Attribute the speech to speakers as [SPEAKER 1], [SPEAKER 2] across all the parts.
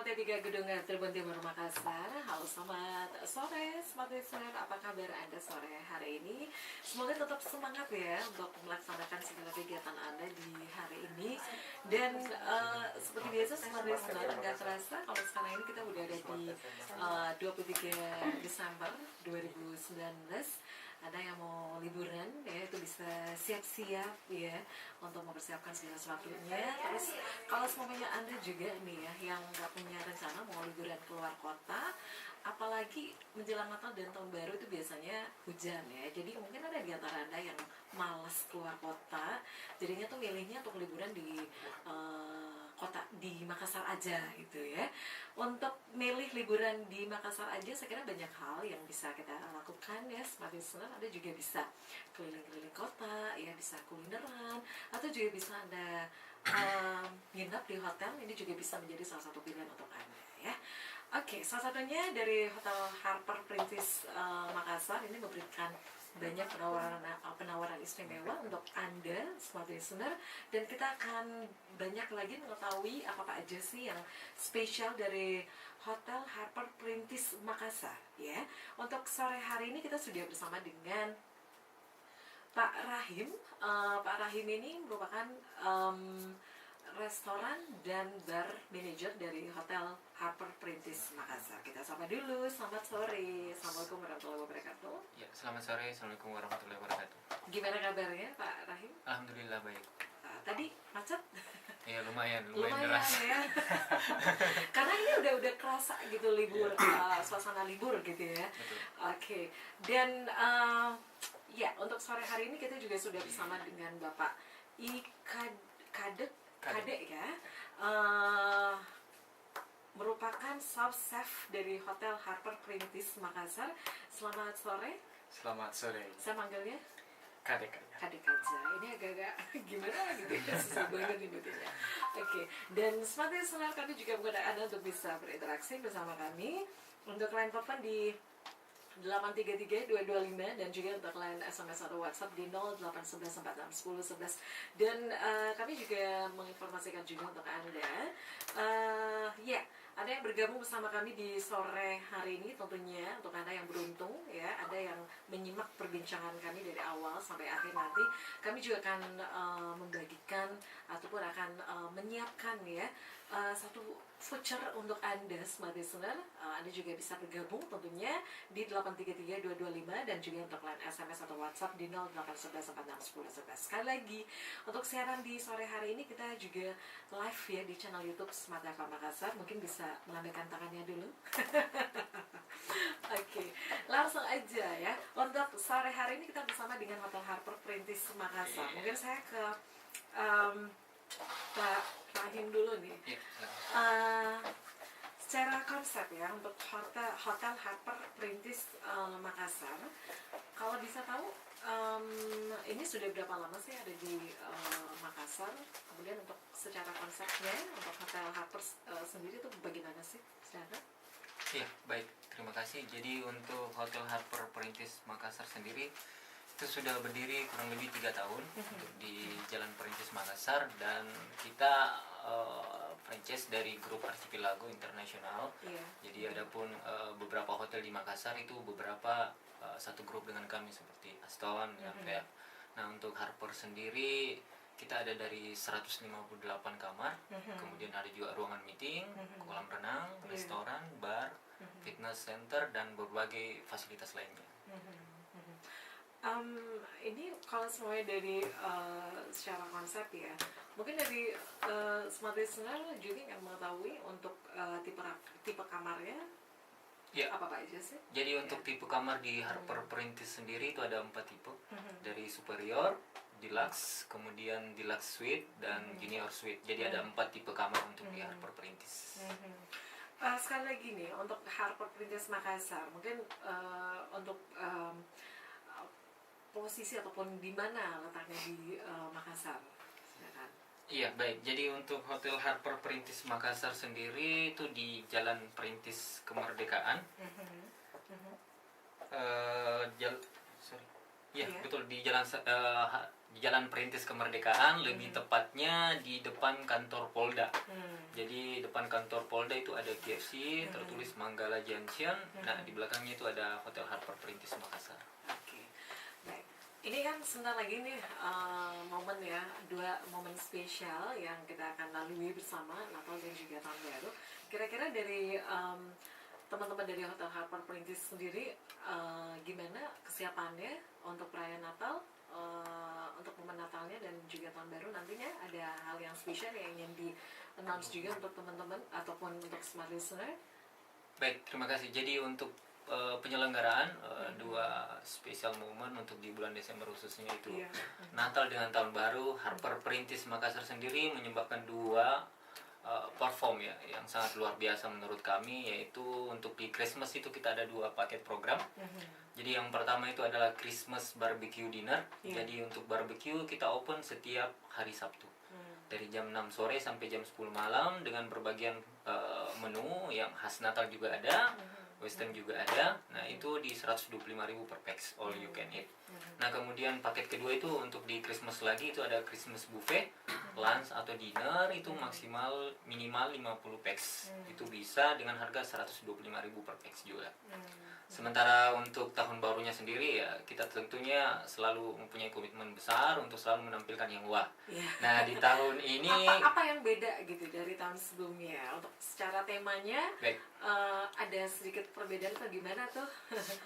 [SPEAKER 1] lantai 3 Gedung Tribun Timur Makassar. Halo selamat sore, selamat listener. Apa kabar Anda sore hari ini? Semoga tetap semangat ya untuk melaksanakan segala kegiatan Anda di hari ini. Dan seperti biasa selamat listener, nggak terasa kalau sekarang ini kita udah ada di 23 Desember 2019. Ada yang mau liburan ya, itu bisa siap-siap ya untuk mempersiapkan segala sesuatunya. Terus kalau semuanya Anda juga nih ya yang nggak punya rencana mau liburan keluar kota, apalagi menjelang Natal dan Tahun Baru itu biasanya hujan ya. Jadi mungkin ada di antara Anda yang malas keluar kota, jadinya tuh milihnya untuk liburan di kota di Makassar aja gitu ya. Untuk milih liburan di Makassar aja saya kira banyak hal yang bisa kita lakukan ya. Seperti listener, Anda juga bisa keliling-keliling kota ya, bisa kulineran, atau juga bisa Anda nginap di hotel. Ini juga bisa menjadi salah satu pilihan untuk Anda ya. Oke, salah satunya dari Hotel Harper Princess Makassar ini memberikan banyak penawaran istimewa untuk Anda smart listener, dan kita akan banyak lagi mengetahui apa aja sih yang spesial dari Hotel Harper Princess Makassar ya. Untuk sore hari ini kita sudah bersama dengan Pak Rahim. Pak Rahim ini merupakan restoran dan bar manager dari Hotel Harper Princess Makassar. Kita sapa dulu, selamat sore. Assalamualaikum warahmatullahi wabarakatuh.
[SPEAKER 2] Ya, selamat sore. Assalamualaikum warahmatullahi wabarakatuh.
[SPEAKER 1] Gimana kabarnya Pak Rahim?
[SPEAKER 2] Alhamdulillah baik.
[SPEAKER 1] Tadi macet?
[SPEAKER 2] Ya lumayan
[SPEAKER 1] Lumayan
[SPEAKER 2] deras.
[SPEAKER 1] ya. Karena ini udah kerasa gitu libur, suasana libur gitu ya.
[SPEAKER 2] Betul.
[SPEAKER 1] Oke. Dan ya untuk sore hari ini kita juga sudah bersama dengan Bapak Kadek ya. Merupakan sub chef dari Hotel Harper Princess Makassar. Selamat sore.
[SPEAKER 3] Selamat sore.
[SPEAKER 1] Saya manggilnya
[SPEAKER 3] Kadek.
[SPEAKER 1] Kadek aja. Ini agak-agak gimana gitu ya, susah banget nyebutnya. Oke. Dan seperti listener, kami juga mengundang Anda untuk bisa berinteraksi bersama kami. Untuk line telepon di 833-225 dan juga untuk line SMS atau WhatsApp di 0811461011. Dan kami juga menginformasikan juga untuk Anda ya, ada yang bergabung bersama kami di sore hari ini. Tentunya untuk Anda yang beruntung ya, ada yang menyimak perbincangan kami dari awal sampai akhir. Nanti kami juga akan membagikan ataupun akan menyiapkan ya satu voucher untuk Anda smart listener. Anda juga bisa bergabung tentunya di 833-225 dan juga untuk line SMS atau WhatsApp di 0811461011. Sekali lagi, untuk siaran di sore hari ini kita juga live ya di channel YouTube Smart FM Makassar. Mungkin bisa melambaikan tangannya dulu. Oke, langsung aja ya. Untuk sore hari ini kita bersama dengan Hotel Harper Princess Makassar. Mungkin saya ke Pak Rahim dulu nih. Secara konsep ya untuk Hotel Harper Princess Makassar, kalau bisa tahu ini sudah berapa lama sih ada di Makassar? Kemudian untuk secara konsepnya untuk Hotel Harper sendiri itu bagaimana sih secara?
[SPEAKER 2] Iya, baik. Terima kasih. Jadi untuk Hotel Harper Princess Makassar sendiri itu sudah berdiri kurang lebih 3 tahun untuk di Jalan Perintis Makassar, dan kita franchise dari grup Archipelago Internasional. Jadi ada pun beberapa hotel di Makassar itu beberapa satu grup dengan kami seperti Aston dan kayak. Nah, untuk Harper sendiri kita ada dari 158 kamar, kemudian ada juga ruangan meeting, kolam renang, restoran, bar, fitness center, dan berbagai fasilitas lainnya.
[SPEAKER 1] Ini kalau semuanya dari secara konsep ya, mungkin dari smart listener juga yang mengetahui untuk tipe kamarnya apa aja sih?
[SPEAKER 2] Jadi untuk tipe kamar di Harper Princess sendiri itu ada 4 tipe, dari superior, deluxe, kemudian deluxe suite, dan junior suite. Jadi ada 4 tipe kamar untuk di Harper Princess.
[SPEAKER 1] Sekali lagi nih untuk Harper Princess Makassar, mungkin untuk posisi ataupun di mana letaknya di Makassar, silakan.
[SPEAKER 2] Iya, baik. Jadi untuk Hotel Harper Princess Makassar sendiri itu di Jalan Perintis Kemerdekaan. Iya,
[SPEAKER 1] Iya.
[SPEAKER 2] betul di di Jalan Perintis Kemerdekaan, lebih tepatnya di depan kantor Polda. Jadi depan kantor Polda itu ada KFC, tertulis Manggala Junction. Nah, di belakangnya itu ada Hotel Harper Perintis Makassar.
[SPEAKER 1] Oke, baik. Ini kan sebentar lagi nih momen ya, 2 momen spesial yang kita akan lalui bersama, Natal dan juga Tahun Baru. Kira-kira dari teman-teman dari Hotel Harper Perintis sendiri, gimana kesiapannya untuk perayaan Natal, untuk momen Natalnya dan juga Tahun Baru nantinya? Ada hal yang spesial yang ingin di-announce juga untuk teman-teman ataupun untuk smart listener?
[SPEAKER 2] Baik, terima kasih. Jadi untuk penyelenggaraan 2 spesial momen untuk di bulan Desember khususnya itu
[SPEAKER 1] Iya.
[SPEAKER 2] Natal dengan Tahun Baru, Harper Perintis Makassar sendiri menyumbangkan 2 perform ya yang sangat luar biasa menurut kami, yaitu untuk di Christmas itu kita ada 2 paket program. Jadi yang pertama itu adalah Christmas Barbecue Dinner.
[SPEAKER 1] Iya.
[SPEAKER 2] Jadi untuk barbecue kita open setiap hari Sabtu dari jam 6 sore sampai jam 10 malam dengan berbagian menu yang khas Natal juga ada, Western juga ada. Nah, itu di 125.000 per pax, all you can eat. Nah, kemudian paket kedua itu untuk di Christmas lagi itu ada Christmas buffet, lunch atau dinner itu maksimal minimal 50 pax. Itu bisa dengan harga 125.000 per pax juga. Sementara untuk tahun barunya sendiri ya kita tentunya selalu mempunyai komitmen besar untuk selalu menampilkan yang wah.
[SPEAKER 1] Iya.
[SPEAKER 2] Nah, di tahun ini
[SPEAKER 1] Apa yang beda gitu dari tahun sebelumnya? Untuk secara temanya
[SPEAKER 2] baik.
[SPEAKER 1] ada sedikit perbedaan atau gimana tuh?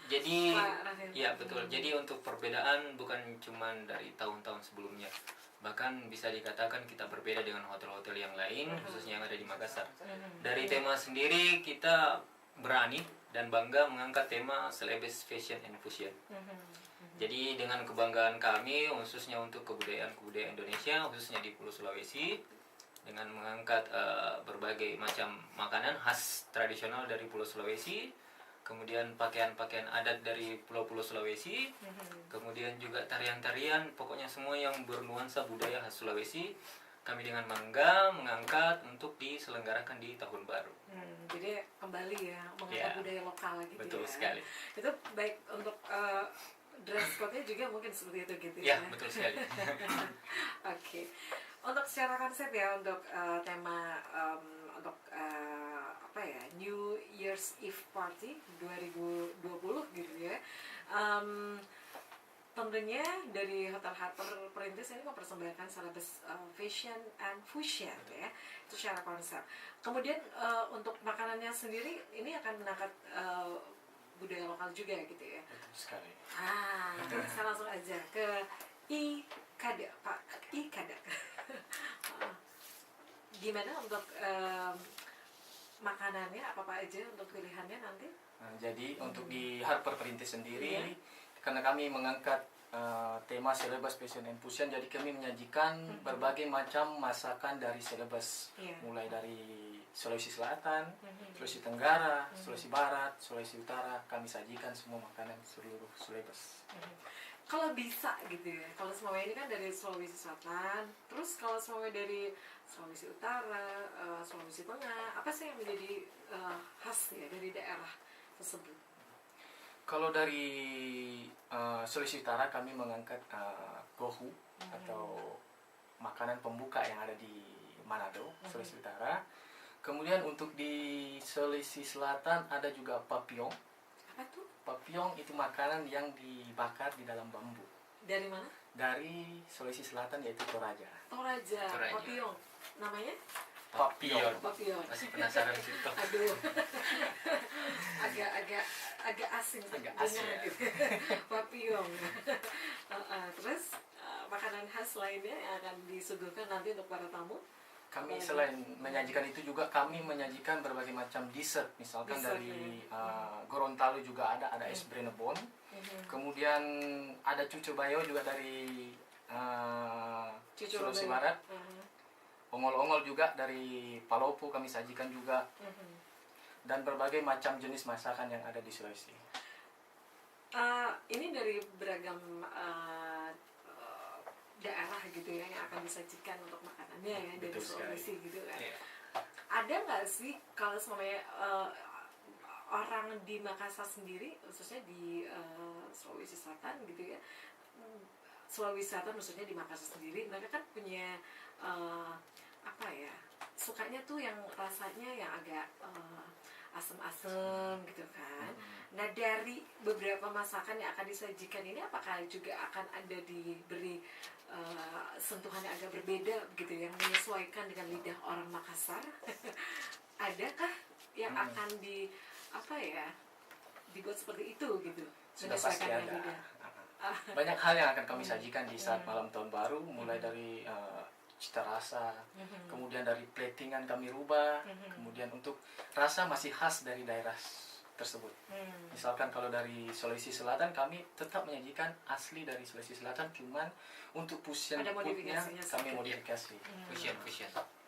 [SPEAKER 2] Jadi
[SPEAKER 1] Pak Rahim.
[SPEAKER 2] ya betul. Jadi untuk perbedaan bukan cuma dari tahun-tahun sebelumnya. Bahkan bisa dikatakan kita berbeda dengan hotel-hotel yang lain khususnya yang ada di Makassar. Dari tema sendiri kita berani dan bangga mengangkat tema Celebes Fashion and Fusion. Jadi dengan kebanggaan kami khususnya untuk kebudayaan Indonesia khususnya di Pulau Sulawesi dengan mengangkat berbagai macam makanan khas tradisional dari Pulau Sulawesi, kemudian pakaian-pakaian adat dari pulau-pulau Sulawesi, kemudian juga tarian-tarian, pokoknya semua yang bernuansa budaya khas Sulawesi kami dengan bangga mengangkat untuk diselenggarakan di tahun baru.
[SPEAKER 1] Jadi kembali ya mengangkat
[SPEAKER 2] Ya,
[SPEAKER 1] budaya lokal gitu.
[SPEAKER 2] betul
[SPEAKER 1] ya.
[SPEAKER 2] sekali.
[SPEAKER 1] Itu baik untuk dress code-nya juga mungkin seperti itu gitu
[SPEAKER 2] Ya, betul sekali.
[SPEAKER 1] Oke. Untuk secara konsep ya untuk tema untuk apa ya, New Year's Eve Party 2020 gitu ya. Tentunya dari Hotel Harper Perintis ini mempersembahkan Celebes Fashion and Fusion ya, itu secara konsep. Kemudian untuk makanannya sendiri ini akan mengangkat budaya lokal juga gitu ya.
[SPEAKER 3] Betul sekali.
[SPEAKER 1] Kita langsung aja ke Ikada, Pak Ikada. Gimana untuk makanannya, apa aja untuk pilihannya nanti?
[SPEAKER 3] Nah, jadi untuk di Harper Perintis sendiri,
[SPEAKER 1] Iya.
[SPEAKER 3] karena kami mengangkat tema Celebes Fashion and Fusion, jadi kami menyajikan berbagai macam masakan dari Celebes,
[SPEAKER 1] Iya.
[SPEAKER 3] mulai dari Sulawesi Selatan, Sulawesi Tenggara, Sulawesi Barat, Sulawesi Utara, kami sajikan semua makanan seluruh Celebes.
[SPEAKER 1] Kalau bisa gitu ya, kalau semuanya ini kan dari Sulawesi Selatan, terus kalau semuanya dari Sulawesi Utara, Sulawesi Tengah, apa sih yang menjadi khas ya dari daerah tersebut?
[SPEAKER 3] Kalau dari Sulawesi Utara kami mengangkat gohu atau makanan pembuka yang ada di Manado, Sulawesi Utara. Kemudian untuk di Sulawesi Selatan ada juga papiong.
[SPEAKER 1] Apa tuh?
[SPEAKER 3] Papiong itu makanan yang dibakar di dalam bambu.
[SPEAKER 1] Dari mana?
[SPEAKER 3] Dari Sulawesi Selatan yaitu Toraja.
[SPEAKER 1] Toraja,
[SPEAKER 2] Toraja.
[SPEAKER 1] Papiong. Namanya?
[SPEAKER 2] Papion.
[SPEAKER 1] Papiong.
[SPEAKER 2] Masih penasaran sih toh.
[SPEAKER 1] Aduh. agak asing
[SPEAKER 3] Agak
[SPEAKER 1] dengar
[SPEAKER 3] asing, ya.
[SPEAKER 1] gitu. Papiong. Terus makanan khas lainnya yang akan disuguhkan nanti untuk para tamu?
[SPEAKER 3] Kami selain menyajikan itu juga kami menyajikan berbagai macam dessert. Misalkan
[SPEAKER 1] Dessert,
[SPEAKER 3] dari Gorontalo juga ada es Brenebon. Kemudian ada cucu bayo juga dari
[SPEAKER 1] Cucu
[SPEAKER 3] Sulawesi
[SPEAKER 1] Robo.
[SPEAKER 3] Barat. Ongol-ongol juga dari Palopo kami sajikan juga. Dan berbagai macam jenis masakan yang ada di Sulawesi.
[SPEAKER 1] Ini dari beragam daerah gitu ya yang akan disajikan untuk makanannya ya dari
[SPEAKER 3] Betul sekali.
[SPEAKER 1] Sulawesi gitu kan.
[SPEAKER 2] Iya.
[SPEAKER 1] Ada nggak sih kalau semuanya orang di Makassar sendiri, khususnya di Sulawesi Selatan gitu ya, Sulawesi Selatan maksudnya di Makassar sendiri, mereka kan punya apa ya, sukanya tuh yang rasanya yang agak asem-asem gitu kan. Nah, dari beberapa masakan yang akan disajikan ini, apakah juga akan ada diberi sentuhan yang agak berbeda gitu, yang menyesuaikan dengan lidah orang Makassar? Adakah yang akan apa ya, dibuat seperti itu gitu,
[SPEAKER 3] Sudah pasti
[SPEAKER 1] menyesuaikan dengan
[SPEAKER 3] ada.
[SPEAKER 1] lidah?
[SPEAKER 3] Banyak hal yang akan kami sajikan di saat malam tahun baru, mulai dari cita rasa, kemudian dari platingan kami rubah, kemudian untuk rasa masih khas dari daerah tersebut. Misalkan kalau dari Sulawesi Selatan, kami tetap menyajikan asli dari Sulawesi Selatan, cuman untuk fusion
[SPEAKER 1] Ada
[SPEAKER 3] foodnya
[SPEAKER 1] modifikasinya
[SPEAKER 3] kami
[SPEAKER 1] sedikit.
[SPEAKER 3] modifikasi.
[SPEAKER 2] Fusion.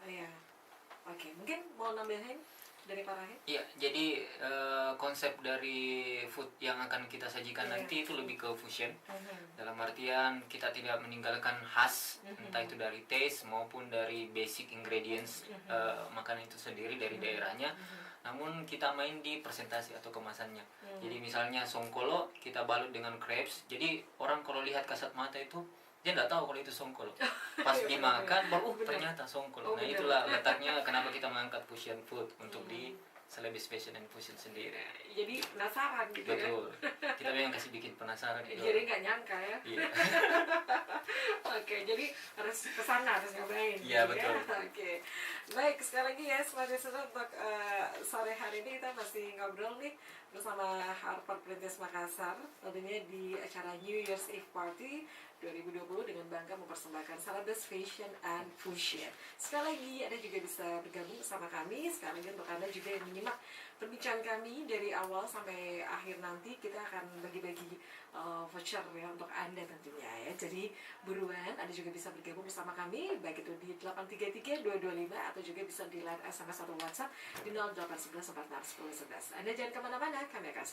[SPEAKER 1] Iya. Oke, mungkin mau nambahin dari Pak Rahim?
[SPEAKER 2] Iya, jadi konsep dari food yang akan kita sajikan
[SPEAKER 1] Iya.
[SPEAKER 2] nanti itu lebih ke fusion. Dalam artian kita tidak meninggalkan khas, entah itu dari taste maupun dari basic ingredients makanan itu sendiri dari daerahnya. Namun kita main di presentasi atau kemasannya. Jadi misalnya songkolo kita balut dengan crepes. Jadi orang kalau lihat kasat mata itu dia nggak tahu kalau itu songkolo. Pas
[SPEAKER 1] Iya,
[SPEAKER 2] dimakan baru
[SPEAKER 1] benar.
[SPEAKER 2] ternyata songkolo.
[SPEAKER 1] Oh,
[SPEAKER 2] Nah
[SPEAKER 1] benar.
[SPEAKER 2] itulah letaknya kenapa kita mengangkat fusion food untuk di Celebes Fashion and Fusion sendiri.
[SPEAKER 1] Jadi penasaran gitu ya.
[SPEAKER 2] Betul. Kita memang kasih bikin penasaran gitu.
[SPEAKER 1] Jadi nggak nyangka ya.
[SPEAKER 2] Iya.
[SPEAKER 1] Oke, jadi harus kesana, harus nyobain.
[SPEAKER 2] Iya,
[SPEAKER 1] gitu
[SPEAKER 2] betul.
[SPEAKER 1] Ya? Oke. Baik, sekali lagi ya sebagai saudara, untuk sore hari ini kita masih ngobrol nih bersama Harper Perintis Makassar, tentunya di acara New Year's Eve Party 2020 dengan bangga mempersembahkan Celebes Fashion and Fusion. Sekali lagi Anda juga bisa bergabung bersama kami. Sekali lagi untuk Anda juga yang menyimak perbincangan kami dari awal sampai akhir nanti, kita akan bagi-bagi voucher ya untuk Anda tentunya ya. Jadi buruan, Anda juga bisa bergabung bersama kami baik itu di 833-225 atau juga bisa di line SMS atau WhatsApp di 0811 46 10 11. Anda jangan kemana-mana, kami akan segera